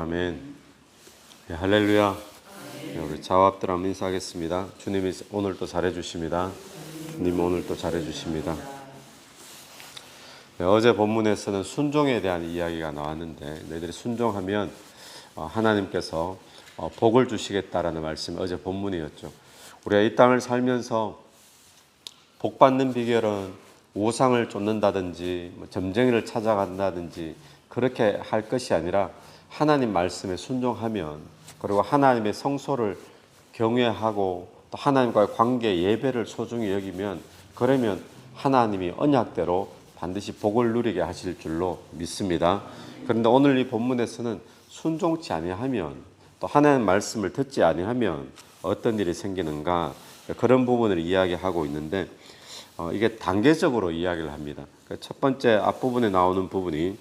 아멘. 네, 할렐루야. 네, 우리 자와합들 한번 인사하겠습니다. 주님이 오늘 또 잘해주십니다. 주님이 오늘 또 잘해주십니다. 네, 어제 본문에서는 순종에 대한 이야기가 나왔는데 너희들이 순종하면 하나님께서 복을 주시겠다라는 말씀이 어제 본문이었죠. 우리가 이 땅을 살면서 복 받는 비결은 우상을 쫓는다든지 점쟁이를 찾아간다든지 그렇게 할 것이 아니라 하나님 말씀에 순종하면, 그리고 하나님의 성소를 경외하고 또 하나님과의 관계 예배를 소중히 여기면, 그러면 하나님이 언약대로 반드시 복을 누리게 하실 줄로 믿습니다. 그런데 오늘 이 본문에서는 순종치 아니하면, 또 하나님 말씀을 듣지 아니하면 어떤 일이 생기는가, 그런 부분을 이야기하고 있는데 이게 단계적으로 이야기를 합니다. 첫 번째 앞부분에 나오는 부분이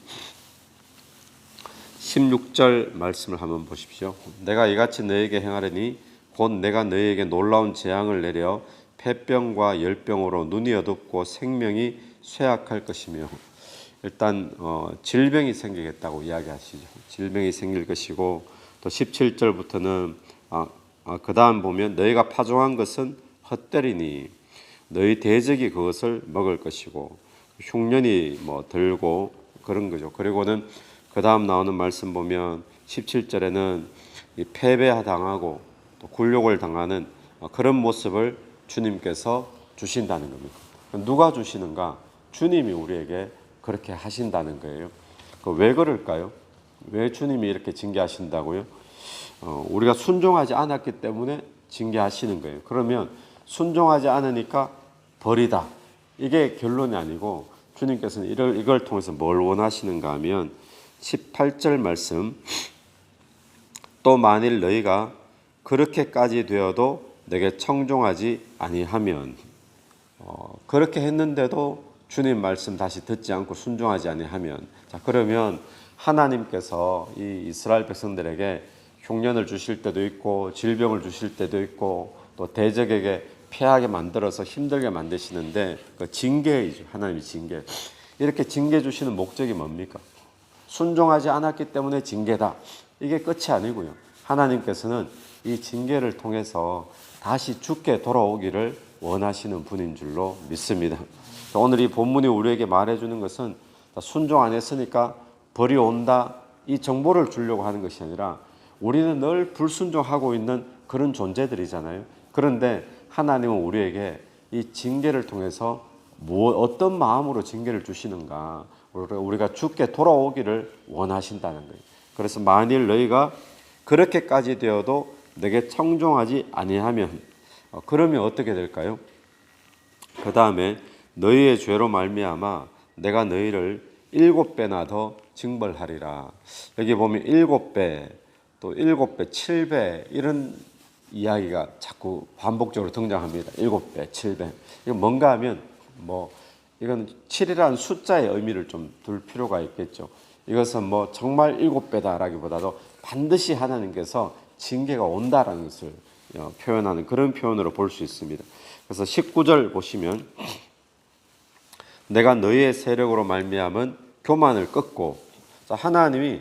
16절 말씀을 한번 보십시오. 내가 이같이 너에게 행하려니 곧 내가 너에게 놀라운 재앙을 내려 폐병과 열병으로 눈이 어둡고 생명이 쇠약할 것이며, 일단 질병이 생기겠다고 이야기하시죠. 질병이 생길 것이고, 또 17절부터는 그 다음 보면 너희가 파종한 것은 헛되리니 너희 대적이 그것을 먹을 것이고, 흉년이 들고 그런 거죠. 그리고는 그 다음 나오는 말씀 보면 17절에는 패배당하고 또 굴욕을 당하는 그런 모습을 주님께서 주신다는 겁니다. 누가 주시는가? 주님이 우리에게 그렇게 하신다는 거예요. 왜 그럴까요? 왜 주님이 이렇게 징계하신다고요? 우리가 순종하지 않았기 때문에 징계하시는 거예요. 그러면 순종하지 않으니까 벌이다, 이게 결론이 아니고 주님께서는 이걸 통해서 뭘 원하시는가 하면 18절 말씀, 또 만일 너희가 그렇게까지 되어도 내게 청종하지 아니하면, 그렇게 했는데도 주님 말씀 다시 듣지 않고 순종하지 아니하면, 자 그러면 하나님께서 이 이스라엘 백성들에게 흉년을 주실 때도 있고 질병을 주실 때도 있고 또 대적에게 패하게 만들어서 힘들게 만드시는데, 그 징계이죠. 하나님이 징계. 이렇게 징계 주시는 목적이 뭡니까? 순종하지 않았기 때문에 징계다, 이게 끝이 아니고요. 하나님께서는 이 징계를 통해서 다시 주께 돌아오기를 원하시는 분인 줄로 믿습니다. 오늘 이 본문이 우리에게 말해주는 것은 순종 안 했으니까 벌이 온다, 이 정보를 주려고 하는 것이 아니라 우리는 늘 불순종하고 있는 그런 존재들이잖아요. 그런데 하나님은 우리에게 이 징계를 통해서 어떤 마음으로 징계를 주시는가, 우리가 주께 돌아오기를 원하신다는 거예요. 그래서 만일 너희가 그렇게까지 되어도 내게 청종하지 아니하면, 그러면 어떻게 될까요? 그 다음에 너희의 죄로 말미암아 내가 너희를 7배나 더 징벌하리라. 여기 보면 7배, 또 7배, 7배 이런 이야기가 자꾸 반복적으로 등장합니다. 7배, 7배. 이건 뭔가 하면 이건 7이라는 숫자의 의미를 좀 둘 필요가 있겠죠. 이것은 정말 7배다라기보다도 반드시 하나님께서 징계가 온다라는 것을 표현하는 그런 표현으로 볼 수 있습니다. 그래서 19절 보시면 내가 너희의 세력으로 말미암은 교만을 꺾고, 하나님이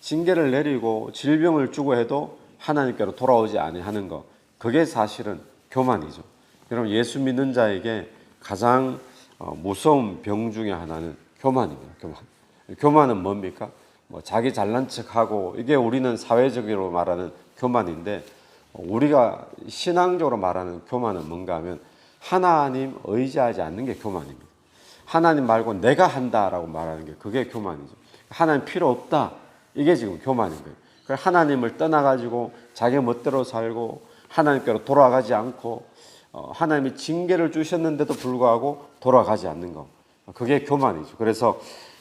징계를 내리고 질병을 주고 해도 하나님께로 돌아오지 아니하는 것, 그게 사실은 교만이죠. 여러분, 예수 믿는 자에게 가장 무서운 병 중에 하나는 교만입니다. 교만은 뭡니까? 자기 잘난 척하고, 이게 우리는 사회적으로 말하는 교만인데, 우리가 신앙적으로 말하는 교만은 뭔가 하면 하나님 의지하지 않는 게 교만입니다. 하나님 말고 내가 한다라고 말하는 게 그게 교만이죠. 하나님 필요 없다, 이게 지금 교만인 거예요. 하나님을 떠나가지고 자기 멋대로 살고 하나님께로 돌아가지 않고, 하나님이 징계를 주셨는데도 불구하고 돌아가지 않는 것, 그게 교만이죠. 그래서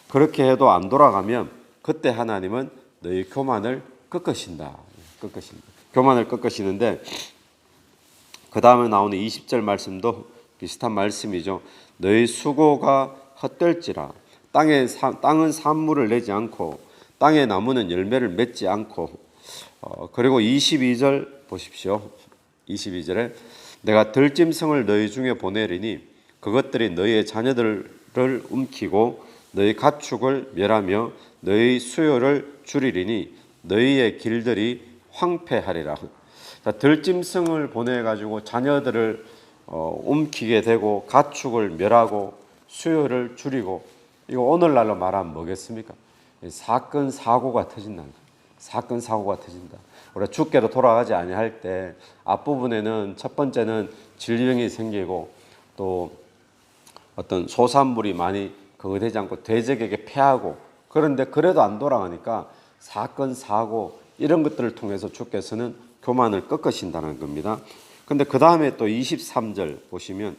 그렇게 해도 안 돌아가면 그때 하나님은 너희 교만을 꺾으신다. 교만을 꺾으시는데, 그 다음에 나오는 20절 말씀도 비슷한 말씀이죠. 너희 수고가 헛될지라 땅은 산물을 내지 않고 땅의 나무는 열매를 맺지 않고, 그리고 22절 보십시오. 22절에 내가 들짐승을 너희 중에 보내리니 그것들이 너희의 자녀들을 움키고 너희 가축을 멸하며 너희 수요를 줄이리니 너희의 길들이 황폐하리라. 자, 들짐승을 보내가지고 자녀들을 움키게 되고 가축을 멸하고 수요를 줄이고, 이거 오늘날로 말하면 뭐겠습니까? 사건 사고가 터진다는 거예요. 사건 사고가 터진다. 우리가 주께로 돌아가지 아니할 때 앞부분에는 첫 번째는 질병이 생기고 또 어떤 소산물이 많이 거되지 않고 대적에게 패하고, 그런데 그래도 안 돌아가니까 사건 사고 이런 것들을 통해서 주께서는 교만을 꺾으신다는 겁니다. 근데 그 다음에 또 23절 보시면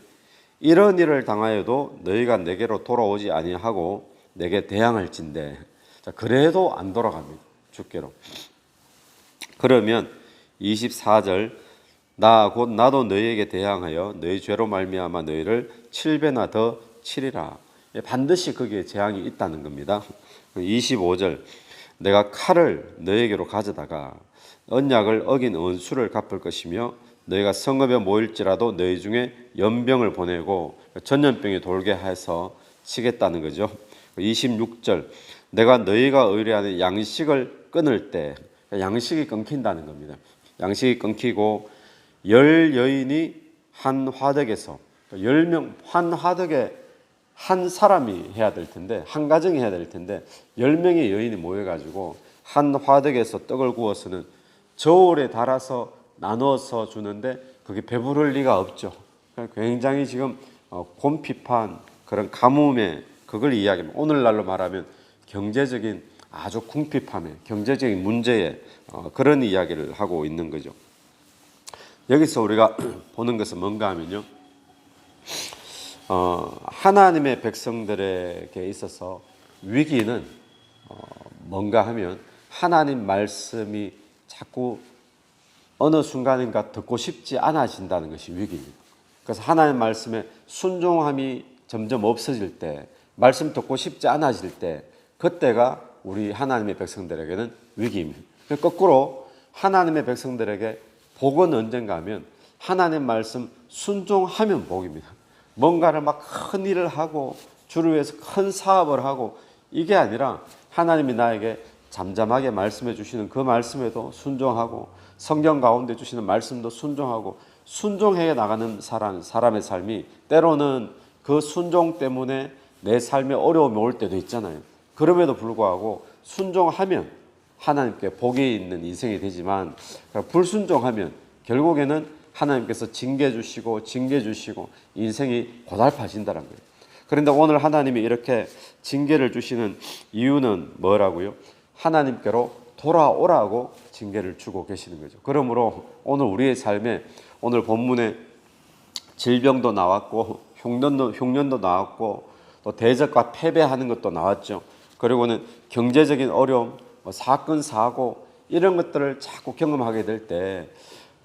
이런 일을 당하여도 너희가 내게로 돌아오지 아니하고 내게 대항할진대. 자, 그래도 안 돌아갑니다. 주께로. 그러면 24절 나 곧 나도 너희에게 대항하여 너희 죄로 말미암아 너희를 7배나 더 치리라. 반드시 거기에 재앙이 있다는 겁니다. 25절 내가 칼을 너희에게로 가져다가 언약을 어긴 원수를 갚을 것이며 너희가 성읍에 모일지라도 너희 중에 연병을 보내고 전염병이 돌게 해서 치겠다는 거죠. 26절 내가 너희가 의뢰하는 양식을 끊을 때, 양식이 끊긴다는 겁니다. 양식이 끊기고 열 여인이 한 화덕에서, 10명 한 화덕에 한 사람이 해야 될 텐데, 한 가정이 해야 될 텐데 10명의 여인이 모여가지고 한 화덕에서 떡을 구워서는 저울에 달아서 나눠서 주는데 그게 배부를 리가 없죠. 굉장히 지금 곰핍한 그런 가뭄에 그걸 이야기합니다. 오늘날로 말하면 경제적인 아주 궁핍함에, 경제적인 문제에 그런 이야기를 하고 있는 거죠. 여기서 우리가 보는 것은 뭔가 하면요, 하나님의 백성들에게 있어서 위기는 뭔가 하면 하나님 말씀이 자꾸 어느 순간인가 듣고 싶지 않아진다는 것이 위기입니다. 그래서 하나님 말씀에 순종함이 점점 없어질 때, 말씀 듣고 싶지 않아질 때, 그때가 우리 하나님의 백성들에게는 위기입니다. 거꾸로 하나님의 백성들에게 복은 언젠가 하면 하나님 말씀 순종하면 복입니다. 뭔가를 막 큰 일을 하고 주를 위해서 큰 사업을 하고 이게 아니라 하나님이 나에게 잠잠하게 말씀해 주시는 그 말씀에도 순종하고 성경 가운데 주시는 말씀도 순종하고 순종해 나가는 사람의 삶이 때로는 그 순종 때문에 내 삶에 어려움이 올 때도 있잖아요. 그럼에도 불구하고 순종하면 하나님께 복이 있는 인생이 되지만 불순종하면 결국에는 하나님께서 징계 주시고 인생이 고달파진다는 거예요. 그런데 오늘 하나님이 이렇게 징계를 주시는 이유는 뭐라고요? 하나님께로 돌아오라고 징계를 주고 계시는 거죠. 그러므로 오늘 우리의 삶에, 오늘 본문에 질병도 나왔고 흉년도 나왔고 또 대적과 패배하는 것도 나왔죠. 그리고는 경제적인 어려움, 사건 사고 이런 것들을 자꾸 경험하게 될 때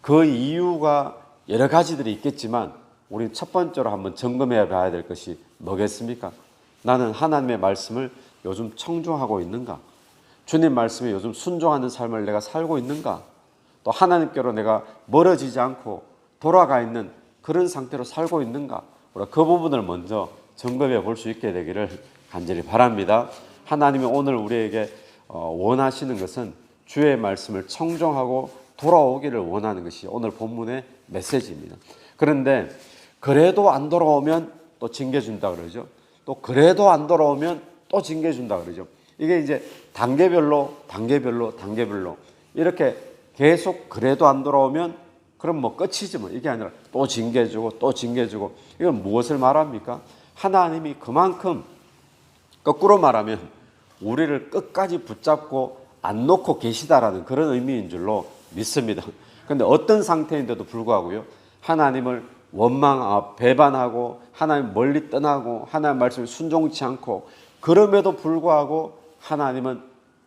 그 이유가 여러 가지들이 있겠지만 우리 첫 번째로 한번 점검해 봐야 될 것이 뭐겠습니까? 나는 하나님의 말씀을 요즘 청종하고 있는가? 주님 말씀에 요즘 순종하는 삶을 내가 살고 있는가? 또 하나님께로 내가 멀어지지 않고 돌아가 있는 그런 상태로 살고 있는가? 우리가 그 부분을 먼저 점검해 볼 수 있게 되기를 간절히 바랍니다. 하나님이 오늘 우리에게 원하시는 것은 주의 말씀을 청종하고 돌아오기를 원하는 것이 오늘 본문의 메시지입니다. 그런데 그래도 안 돌아오면 또 징계 준다 그러죠. 또 그래도 안 돌아오면 또 징계 준다 그러죠. 이게 이제 단계별로 이렇게 계속 그래도 안 돌아오면 그럼 뭐 끝이지 뭐, 이게 아니라 또 징계 주고 또 징계 주고. 이건 무엇을 말합니까? 하나님이 그만큼 거꾸로 말하면 우리를 끝까지 붙잡고 안 놓고 계시다라는 그런 의미인 줄로 믿습니다. 그런데 어떤 상태인데도 불구하고요, 하나님을 배반하고 하나님 멀리 떠나고 하나님 말씀을 순종치 않고, 그럼에도 불구하고 하나님은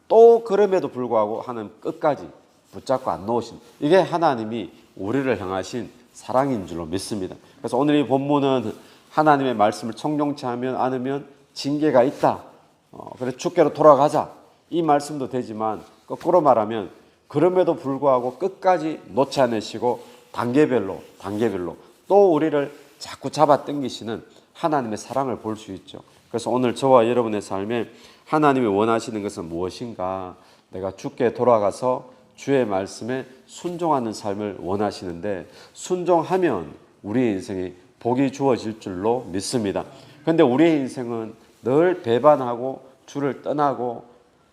또 그럼에도 불구하고 하나님 끝까지 붙잡고 안 놓으신, 이게 하나님이 우리를 향하신 사랑인 줄로 믿습니다. 그래서 오늘 이 본문은 하나님의 말씀을 청종치 않으면 징계가 있다, 그래서 주께로 돌아가자, 이 말씀도 되지만 거꾸로 말하면 그럼에도 불구하고 끝까지 놓지 않으시고 단계별로 또 우리를 자꾸 잡아 당기시는 하나님의 사랑을 볼 수 있죠. 그래서 오늘 저와 여러분의 삶에 하나님이 원하시는 것은 무엇인가? 내가 주께 돌아가서 주의 말씀에 순종하는 삶을 원하시는데 순종하면 우리의 인생이 복이 주어질 줄로 믿습니다. 그런데 우리의 인생은 늘 배반하고 주를 떠나고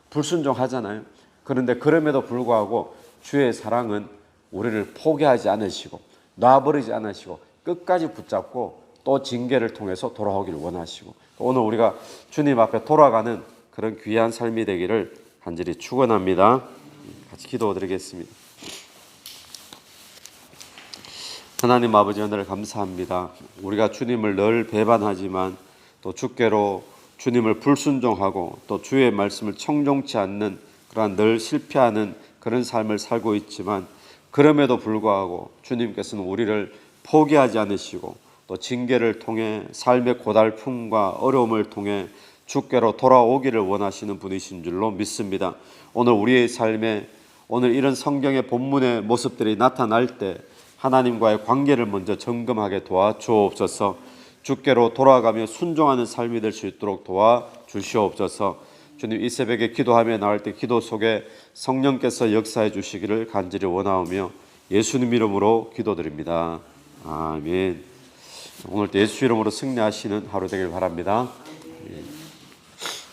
불순종하잖아요. 그런데 그럼에도 불구하고 주의 사랑은 우리를 포기하지 않으시고 놔버리지 않으시고 끝까지 붙잡고 또 징계를 통해서 돌아오기를 원하시고 오늘 우리가 주님 앞에 돌아가는 그런 귀한 삶이 되기를 간절히 축원합니다. 같이 기도드리겠습니다. 하나님 아버지 은혜를 감사합니다. 우리가 주님을 늘 배반하지만 또 주께로 주님을 불순종하고 또 주의 말씀을 청종치 않는 그러한 늘 실패하는 그런 삶을 살고 있지만 그럼에도 불구하고 주님께서는 우리를 포기하지 않으시고 또 징계를 통해 삶의 고달픔과 어려움을 통해 주께로 돌아오기를 원하시는 분이신 줄로 믿습니다. 오늘 우리의 삶에 오늘 이런 성경의 본문의 모습들이 나타날 때 하나님과의 관계를 먼저 점검하게 도와주옵소서. 주께로 돌아가며 순종하는 삶이 될 수 있도록 도와주시옵소서. 주님 이 새벽에 기도하며 나올 때 기도 속에 성령께서 역사해 주시기를 간절히 원하오며 예수님 이름으로 기도드립니다. 아멘. 오늘 예수 이름으로 승리하시는 하루 되길 바랍니다.